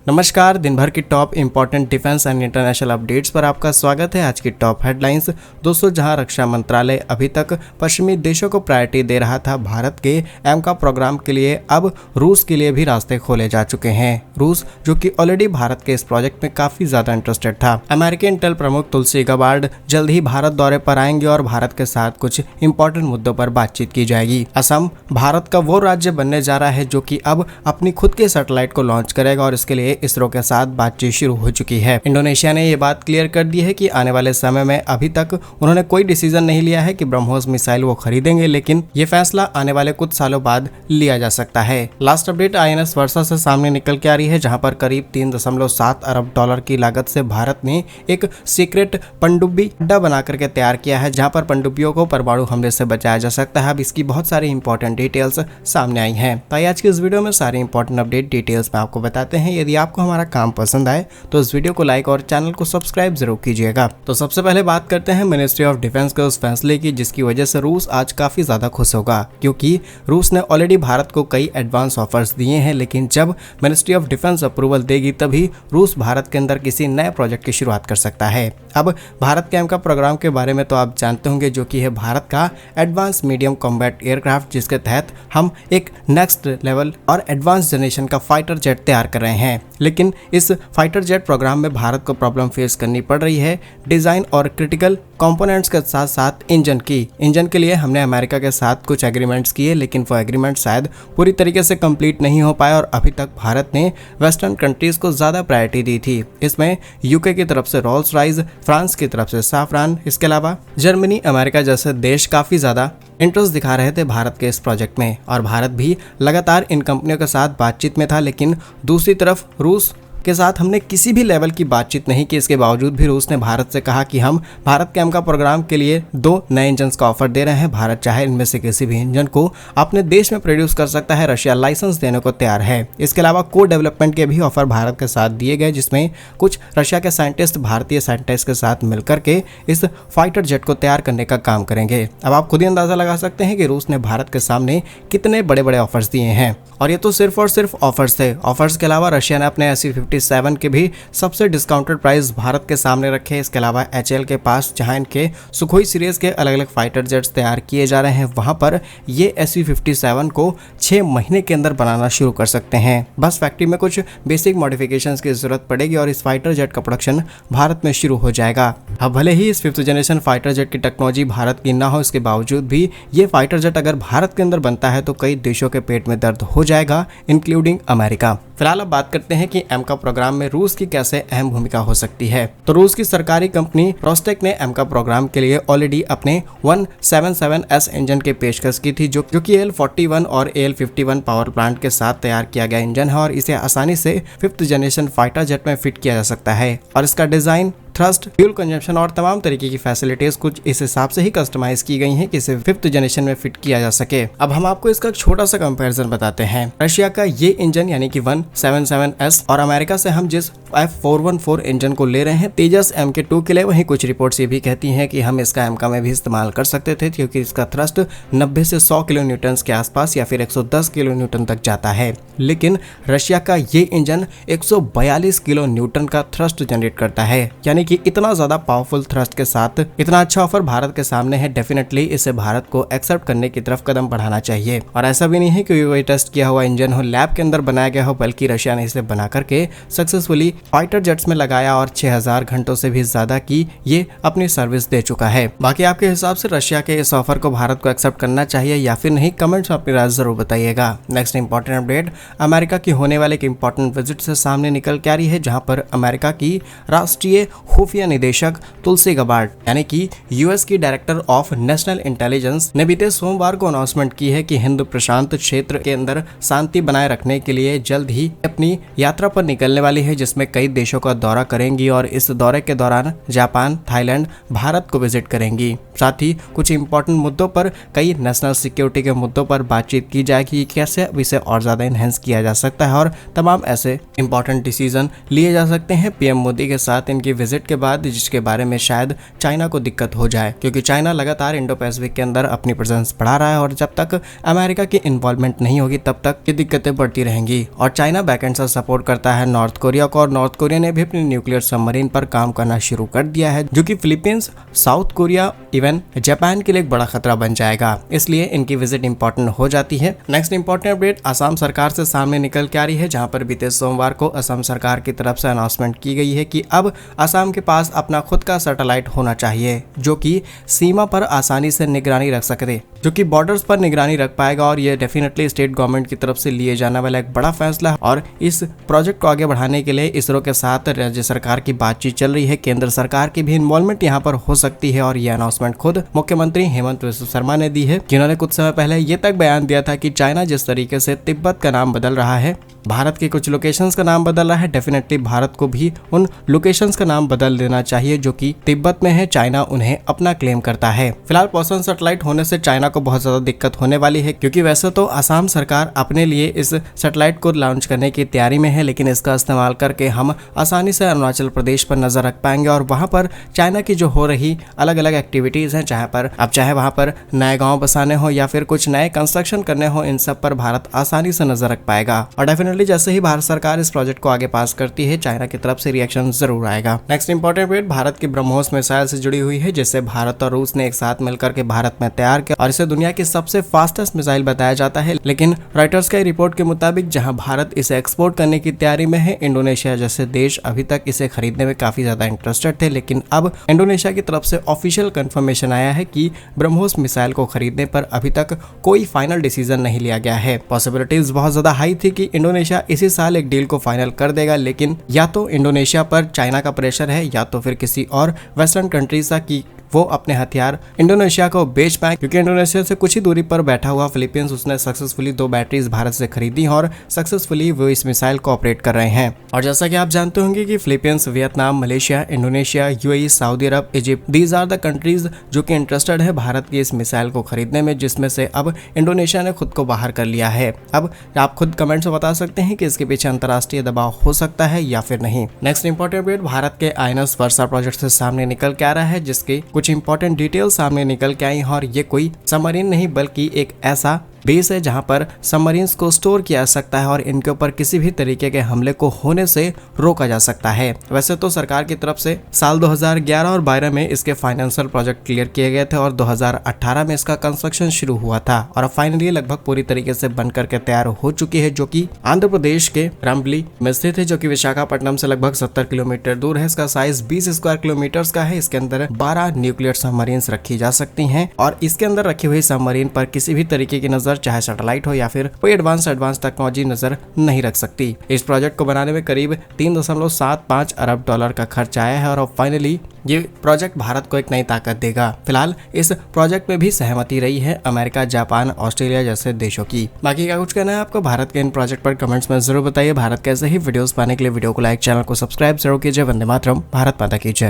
नमस्कार, दिन भर की top important defence and international updates पर आपका स्वागत है। आज की टॉप हेडलाइंस। दोस्तों, जहां रक्षा मंत्रालय अभी तक पश्चिमी देशों को प्रायोरिटी दे रहा था भारत के एमका प्रोग्राम के लिए, अब रूस के लिए भी रास्ते खोले जा चुके हैं। रूस, जो कि ऑलरेडी भारत के इस प्रोजेक्ट में काफी ज्यादा इंटरेस्टेड था। अमेरिकी इंटेल प्रमुख तुलसी गबार्ड जल्द ही भारत दौरे पर आएंगे और भारत के साथ कुछ इंपॉर्टेंट मुद्दों पर बातचीत की जाएगी। असम भारत का वो राज्य बनने जा रहा है जो कि अब अपनी खुद के सैटेलाइट को लॉन्च करेगा और इसके लिए इसरो के साथ बातचीत शुरू हो चुकी है। इंडोनेशिया ने ये बात क्लियर कर दी है कि आने वाले समय में अभी तक उन्होंने कोई डिसीजन नहीं लिया है कि ब्रह्मोस मिसाइल वो खरीदेंगे, लेकिन ये फैसला आने वाले कुछ सालों बाद लिया जा सकता है। लास्ट अपडेट आईएनएस वर्षा से सामने निकल के आ रही है, जहां पर करीब 3.7 अरब डॉलर की लागत से भारत ने एक सीक्रेट पनडुब्बी अड्डा बना करके तैयार किया है, जहां पर पनडुब्बियों को परमाणु हमले से बचाया जा सकता है। अब इसकी बहुत सारी इंपॉर्टेंट डिटेल्स सामने आई हैं। तो आज की इस वीडियो में सारी इंपॉर्टेंट अपडेट डिटेल्स में आपको बताते हैं। यदि आपको हमारा काम पसंद आए तो इस वीडियो को लाइक और चैनल को सब्सक्राइब जरूर कीजिएगा। तो सबसे पहले बात करते हैं मिनिस्ट्री ऑफ डिफेंस के उस फैसले की जिसकी वजह से रूस आज काफी ज्यादा खुश होगा, क्योंकि रूस ने ऑलरेडी भारत को कई एडवांस ऑफर्स दिए हैं, लेकिन जब मिनिस्ट्री ऑफ डिफेंस अप्रूवल देगी तभी रूस भारत के अंदर किसी नए प्रोजेक्ट की शुरुआत कर सकता है। अब भारत के एमका प्रोग्राम के बारे में तो आप जानते होंगे, जो कि है भारत का एडवांस मीडियम कॉम्बैट एयरक्राफ्ट, जिसके तहत हम एक नेक्स्ट लेवल और एडवांस जनरेशन का फाइटर जेट तैयार कर रहे हैं। लेकिन इस फाइटर जेट प्रोग्राम में भारत को प्रॉब्लम फेस करनी पड़ रही है डिजाइन और क्रिटिकल कंपोनेंट्स के साथ साथ इंजन के लिए हमने अमेरिका के साथ कुछ एग्रीमेंट्स किए, लेकिन वो एग्रीमेंट शायद पूरी तरीके से कंप्लीट नहीं हो पाया और अभी तक भारत ने वेस्टर्न कंट्रीज को ज्यादा प्रायोरिटी दी थी। इसमें यूके की तरफ से रोल्स रॉयस, फ्रांस की तरफ से साफरान, इसके अलावा जर्मनी, अमेरिका जैसे देश काफी ज्यादा इंटरेस्ट दिखा रहे थे भारत के इस प्रोजेक्ट में और भारत भी लगातार इन कंपनियों के साथ बातचीत में था। लेकिन दूसरी तरफ रूस के साथ हमने किसी भी लेवल की बातचीत नहीं की। इसके बावजूद भी रूस ने भारत से कहा कि हम भारत के एमका प्रोग्राम के लिए 2 नए इंजन का ऑफर दे रहे हैं। भारत चाहे इनमें से किसी भी इंजन को अपने देश में प्रोड्यूस कर सकता है, रशिया लाइसेंस देने को तैयार है। इसके अलावा को डेवलपमेंट के भी ऑफर भारत के साथ दिए गए, जिसमें कुछ रशिया के साइंटिस्ट भारतीय साइंटिस्ट के साथ मिलकर के इस फाइटर जेट को तैयार करने का काम करेंगे। अब आप खुद ही अंदाजा लगा सकते हैं कि रूस ने भारत के सामने कितने बड़े बड़े ऑफर्स दिए हैं, और ये तो सिर्फ और सिर्फ ऑफर्स थे। ऑफर्स के अलावा रशिया ने अपने SU-57 के भी सबसे डिस्काउंटेड प्राइस भारत के सामने रखे। इसके अलावा HAL के पास, जहां इनके सुखोई सीरीज के अलग अलग फाइटर जेट्स तैयार किए जा रहे हैं, वहां पर ये SU-57 को 6 महीने के अंदर बनाना शुरू कर सकते हैं। बस फैक्ट्री में कुछ बेसिक मॉडिफिकेशंस की जरूरत पड़ेगी और इस फाइटर जेट का प्रोडक्शन भारत में शुरू हो जाएगा। अब भले ही इस 5th जनरेशन फाइटर जेट की टेक्नोलॉजी भारत की ना हो, इसके बावजूद भी ये फाइटर जेट अगर भारत के अंदर बनता है तो कई देशों के पेट में दर्द हो जाएगा, इंक्लूडिंग अमेरिका। फिलहाल अब बात करते हैं कि एमका प्रोग्राम में रूस की कैसे अहम भूमिका हो सकती है। तो रूस की सरकारी कंपनी रोस्टेक ने एमका प्रोग्राम के लिए ऑलरेडी अपने 177S इंजन के पेशकश की थी, जो कि AL-41 और AL-51 पावर प्लांट के साथ तैयार किया गया इंजन है और इसे आसानी से 5th जनरेशन फाइटर जेट में फिट किया जा सकता है। और इसका डिजाइन, थ्रस्ट, फ्यूल कंजम्पशन और तमाम तरीके की फैसिलिटीज कुछ इस हिसाब से ही कस्टमाइज की गई हैं कि इसे 5th जनरेशन में फिट किया जा सके। अब हम आपको इसका छोटा सा कंपैरिजन बताते हैं। रशिया का ये इंजन यानी कि 177S और अमेरिका से हम जिस F414 इंजन को ले रहे हैं तेजस MK2 के लिए, वहीं कुछ रिपोर्ट्स ये भी कहती हैं कि हम इसका एमका में भी इस्तेमाल कर सकते थे, क्योंकि इसका थ्रस्ट 90 से 100 किलो न्यूटन के आसपास या फिर 110 किलो न्यूटन तक जाता है। लेकिन रशिया का ये इंजन 142 किलो न्यूटन का थ्रस्ट जनरेट करता है, यानी कि इतना ज्यादा पावरफुल थ्रस्ट के साथ इतना अच्छा ऑफर भारत के सामने है। डेफिनेटली इसे भारत को एक्सेप्ट करने की तरफ कदम बढ़ाना चाहिए। और ऐसा भी नहीं है कि वही टेस्ट किया हुआ इंजन हो, लैब के अंदर बनाया गया हो, बल्कि रशिया ने इसे बना करके सक्सेसफुली फाइटर जेट्स में लगाया और 6000 घंटों से भी ज्यादा की ये अपनी सर्विस दे चुका है। बाकी आपके हिसाब से रशिया के इस ऑफर को भारत को एक्सेप्ट करना चाहिए या फिर नहीं, कमेंट्स में अपनी राय जरूर बताइएगा। नेक्स्ट इंपॉर्टेंट अपडेट अमेरिका की होने वाले एक इंपॉर्टेंट विजिट से सामने निकल के आ रही है, जहां पर अमेरिका की राष्ट्रीय खुफिया निदेशक तुलसी गबार्ड यानी कि यूएस की डायरेक्टर ऑफ नेशनल इंटेलिजेंस ने बीते सोमवार को अनाउंसमेंट की है कि हिंद प्रशांत क्षेत्र के अंदर शांति बनाए रखने के लिए जल्द ही अपनी यात्रा पर निकलने वाली है, जिसमें कई देशों का दौरा करेंगी और इस दौरे के दौरान जापान, थाईलैंड, भारत को विजिट करेंगी। साथ ही कुछ इंपॉर्टेंट मुद्दों पर, कई नेशनल सिक्योरिटी के मुद्दों पर बातचीत की जाएगी, कैसे इसे और ज्यादा एनहेंस किया जा सकता है और तमाम ऐसे इंपॉर्टेंट डिसीजन लिए जा सकते हैं। पीएम मोदी के साथ इनकी विजिट के बाद, जिसके बारे में शायद चाइना को दिक्कत हो जाए, क्योंकि चाइना लगातार इंडो पैसिफिक के अंदर अपनी प्रेजेंस बढ़ा रहा है और जब तक अमेरिका की इन्वॉल्वमेंट नहीं होगी तब तक ये दिक्कतें बढ़ती रहेंगी। और चाइना बैकएंड से सपोर्ट करता है नॉर्थ कोरिया को, और नॉर्थ कोरिया ने भी अपनी न्यूक्लियर सबमरीन पर काम करना शुरू कर दिया है, जो कि Philippines, south Korea, even Japan के लिए एक बड़ा खतरा बन जाएगा। इसलिए इनकी विजिट इंपॉर्टेंट हो जाती है। नेक्स्ट इंपॉर्टेंट अपडेट असम सरकार से सामने निकल के आ रही है, जहां पर बीते सोमवार को असम सरकार की तरफ से अनाउंसमेंट की गई है कि अब असम के पास अपना खुद का सैटेलाइट होना चाहिए, जो कि सीमा पर आसानी से निगरानी रख सके, जो कि बॉर्डर्स पर निगरानी रख पाएगा। और ये डेफिनेटली स्टेट गवर्नमेंट की तरफ से लिए जाने वाला एक बड़ा फैसला है। और इस प्रोजेक्ट को आगे बढ़ाने के लिए इसरो के साथ राज्य सरकार की बातचीत चल रही है। केंद्र सरकार की भी इन्वॉल्वमेंट यहाँ पर हो सकती है। और ये अनाउंसमेंट खुद मुख्यमंत्री हेमंत बिस्वा शर्मा ने दी है, जिन्होंने कुछ समय पहले ये तक बयान दिया था कि चाइना जिस तरीके से तिब्बत का नाम बदल रहा है, भारत के कुछ लोकेशंस का नाम बदल रहा है, डेफिनेटली भारत को भी उन लोकेशंस का नाम बदल देना चाहिए जो कि तिब्बत में है। चाइना उन्हें अपना क्लेम करता है। फिलहाल पोसन सैटेलाइट होने से चाइना को बहुत ज्यादा दिक्कत होने वाली है, क्योंकि वैसे तो असम सरकार अपने लिए इस सैटेलाइट को लॉन्च करने की तैयारी में है, लेकिन इसका इस्तेमाल करके हम आसानी से अरुणाचल प्रदेश पर नजर रख पाएंगे और वहां पर चाइना की जो हो रही अलग अलग एक्टिविटीज हैं, चाहे वहां पर नए गाँव बसाने हो या फिर कुछ नए कंस्ट्रक्शन करने हो, इन सब पर भारत आसानी से नजर रख पाएगा। और डेफिनेटली जैसे ही भारत सरकार इस प्रोजेक्ट को आगे पास करती है, चाइना की तरफ से रिएक्शन जरूर आएगा। नेक्स्ट इंपॉर्टेंट अपडेट भारत की ब्रह्मोस मिसाइल से जुड़ी हुई है, जिसे भारत और रूस ने एक साथ मिलकर के भारत में तैयार किया और इसे दुनिया की सबसे फास्टेस्ट मिसाइल बताया जाता है। लेकिन रॉयटर्स की रिपोर्ट के मुताबिक जहां भारत इसे एक्सपोर्ट करने की तैयारी में है, इंडोनेशिया जैसे देश अभी तक इसे खरीदने में काफी ज्यादा इंटरेस्टेड थे, लेकिन अब इंडोनेशिया की तरफ से ऑफिशियल कंफर्मेशन आया है कि ब्रह्मोस मिसाइल को खरीदने पर अभी तक कोई फाइनल डिसीजन नहीं लिया गया है। पॉसिबिलिटीज बहुत ज्यादा हाई थी कि इंडोनेशिया इसी साल एक डील को फाइनल कर देगा, लेकिन या तो इंडोनेशिया पर चाइना का प्रेशर है या तो फिर किसी और वेस्टर्न कंट्रीज का कि वो अपने हथियार इंडोनेशिया को बेच पाए, क्योंकि इंडोनेशिया से कुछ ही दूरी पर बैठा हुआ फिलीपींस, उसने सक्सेसफुली 2 बैटरीज भारत से खरीदी और सक्सेसफुली वो इस मिसाइल को ऑपरेट कर रहे हैं। और जैसा कि आप जानते होंगे कि Philippines, Vietnam, Malaysia, Indonesia, UAE, Saudi Arabia, Egypt, these are the countries जो कि इंटरेस्टेड है भारत की इस मिसाइल को खरीदने में, जिसमें से अब इंडोनेशिया ने खुद को बाहर कर लिया है। अब आप खुद कमेंट्स में बता सकते हैं कि इसके पीछे अंतर्राष्ट्रीय दबाव हो सकता है या फिर नहीं। नेक्स्ट इंपॉर्टेंट अपडेट भारत के आईएनएस वर्षा प्रोजेक्ट से सामने निकल के आ रहा है, जिसके कुछ इंपॉर्टेंट डिटेल सामने निकल के आई हैं। और ये कोई सबमरीन नहीं बल्कि एक ऐसा बेस है जहां पर सबमरीन्स को स्टोर किया जा सकता है और इनके ऊपर किसी भी तरीके के हमले को होने से रोका जा सकता है। वैसे तो सरकार की तरफ से साल 2011 और 12 में इसके फाइनेंशियल प्रोजेक्ट क्लियर किए गए थे और 2018 में इसका कंस्ट्रक्शन शुरू हुआ था और अब फाइनली लगभग पूरी तरीके से बनकर के तैयार हो चुकी है, जो कि आंध्र प्रदेश के रामबली में स्थित है, जो कि विशाखापट्टनम से लगभग 70 किलोमीटर दूर है। इसका साइज 20 स्क्वायर किलोमीटर का है। इसके अंदर 12 न्यूक्लियर सबमरीन्स रखी जा सकती हैं और इसके अंदर रखी हुई सबमरीन पर किसी भी तरीके की नजर, चाहे सैटेलाइट हो या फिर कोई एडवांस टेक्नोलॉजी, नजर नहीं रख सकती। इस प्रोजेक्ट को बनाने में करीब 3.75 अरब डॉलर का खर्च आया है और अब फाइनली ये प्रोजेक्ट भारत को एक नई ताकत देगा। फिलहाल इस प्रोजेक्ट में भी सहमति रही है अमेरिका, जापान, ऑस्ट्रेलिया जैसे देशों की। बाकी क्या कुछ कहना है आपको भारत के इन प्रोजेक्ट पर कमेंट्स में जरूर बताइए। भारत के ऐसे ही वीडियोस पाने के लिए वीडियो को लाइक, चैनल को सब्सक्राइब जरूर कीजिए। वंदे मातरम, भारत माता की जय।